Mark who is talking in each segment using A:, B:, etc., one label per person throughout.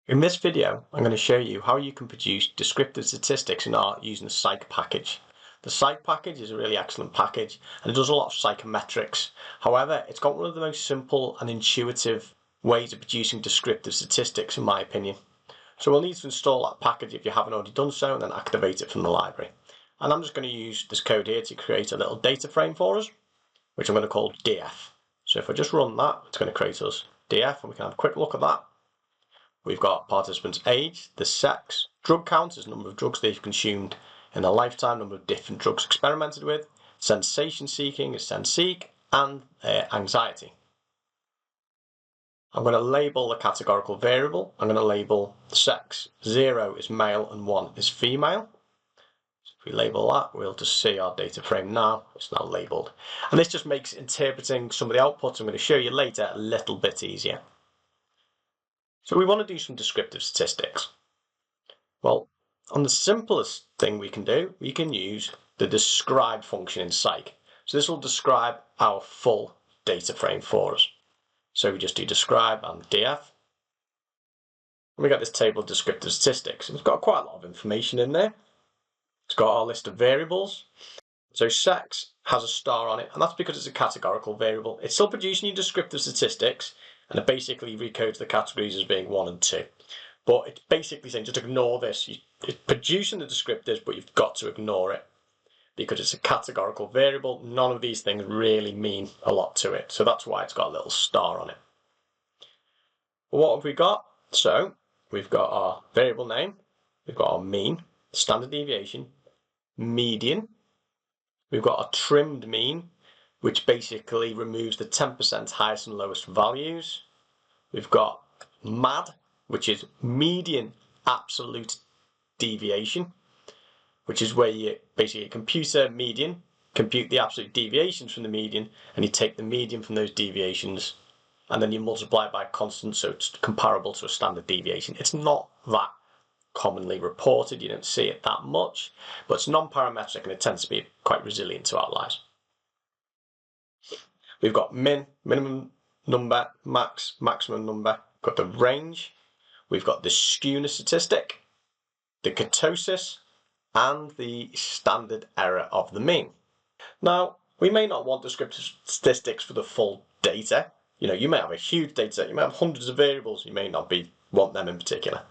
A: In this video, I'm going to show you how you can produce descriptive statistics in R using the psych package. The psych package is a really excellent package and it does a lot of psychometrics. However, it's got one of the most simple and intuitive ways of producing descriptive statistics in my opinion. So we'll need to install that package if you haven't already done so and then activate it from the library. And I'm just going to use this code here to create a little data frame for us, which I'm going to call df. So if I just run that, it's going to create us df and we can have a quick look at that. We've got participants' age, the sex, drug count is the number of drugs they've consumed in a lifetime, number of different drugs experimented with, sensation seeking is SenSeek, and anxiety. I'm going to label the categorical variable. I'm going to label sex. 0 is male and 1 is female. So if we label that, we'll just see our data frame now. It's now labelled. And this just makes interpreting some of the outputs I'm going to show you later a little bit easier. So we want to do some descriptive statistics. Well, on the simplest thing we can do, we can use the describe function in psych. So this will describe our full data frame for us. So we just do describe and df. And we got this table of descriptive statistics. It's got quite a lot of information in there. It's got our list of variables. So sex has a star on it, and that's because it's a categorical variable. It's still producing your descriptive statistics, and it basically recodes the categories as being 1 and 2. But it's basically saying just ignore this. It's producing the descriptives, but you've got to ignore it because it's a categorical variable. None of these things really mean a lot to it. So that's why it's got a little star on it. Well, what have we got? So we've got our variable name. We've got our mean, standard deviation, median. We've got a trimmed mean, which basically removes the 10% highest and lowest values. We've got MAD, which is median absolute deviation, which is where you basically computer median, compute the absolute deviations from the median, and you take the median from those deviations, and then you multiply it by a constant, so it's comparable to a standard deviation. It's not that commonly reported, you don't see it that much, but it's non-parametric and it tends to be quite resilient to outliers. We've got min, minimum number, max, maximum number, got the range, we've got the skewness statistic, the kurtosis, and the standard error of the mean. Now, we may not want descriptive statistics for the full data. You may have a huge data set, you may have hundreds of variables, you may not want them in particular.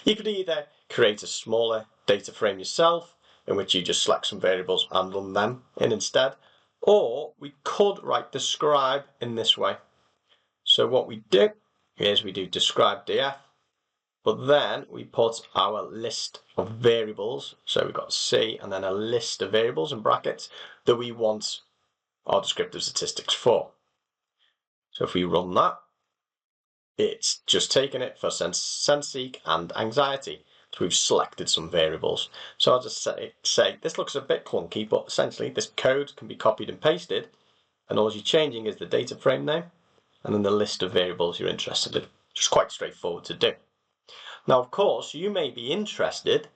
A: You could either create a smaller data frame yourself, in which you just select some variables and run them in instead, or we could write describe in this way. So what we do is we do describe df, but then we put our list of variables. So we've got C and then a list of variables in brackets that we want our descriptive statistics for. So if we run that, it's just taken it for SenSeek and anxiety. So we've selected some variables. So I'll just say this looks a bit clunky, but essentially this code can be copied and pasted, and all you're changing is the data frame name and then the list of variables you're interested in. Just quite straightforward to do. Now, of course, you may be interested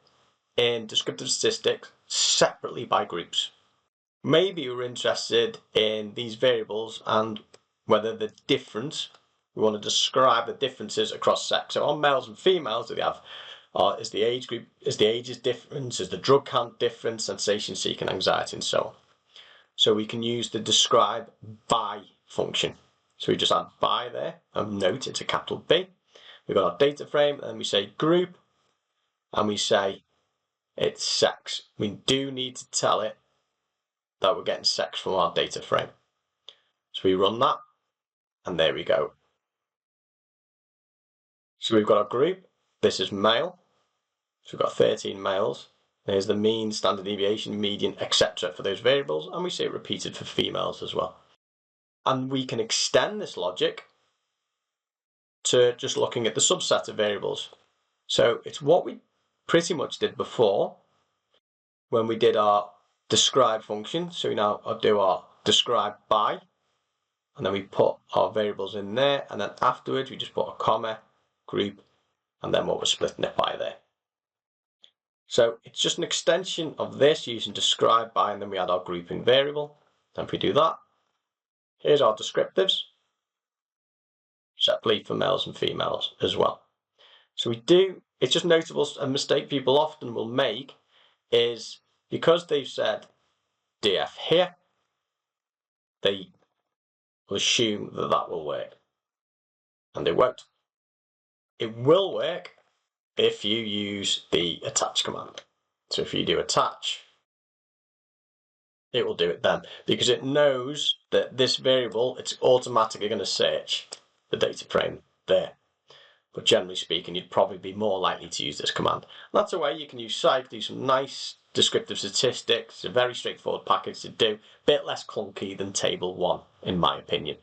A: in descriptive statistics separately by groups. Maybe you're interested in these variables and whether the difference, we want to describe the differences across sex. So on males and females, do they have is the age group, is the ages difference, is the drug count difference, sensation seeking, anxiety, and so on. So we can use the describeBy function. So we just add by there, and note it's a capital B. We've got our data frame, and we say group, and we say it's sex. We do need to tell it that we're getting sex from our data frame. So we run that, and there we go. So we've got our group. This is male. So we've got 13 males. There's the mean, standard deviation, median, etc. for those variables, and we see it repeated for females as well. And we can extend this logic to just looking at the subset of variables. So it's what we pretty much did before when we did our describe function. So we now do our describeBy, and then we put our variables in there, and then afterwards we just put a comma, group, and then what we're splitting it by there. So it's just an extension of this using describeBy, and then we add our grouping variable. Then if we do that, here's our descriptives, separately for males and females as well. So it's just notable, a mistake people often will make is because they've said df here, they will assume that that will work. And it won't. It will work if you use the attach command. So if you do attach, it will do it then, because it knows that this variable, it's automatically going to search the data frame there. But generally speaking, you'd probably be more likely to use this command. And that's a way you can use psych, do some nice descriptive statistics. It's a very straightforward package to do, a bit less clunky than table 1, in my opinion.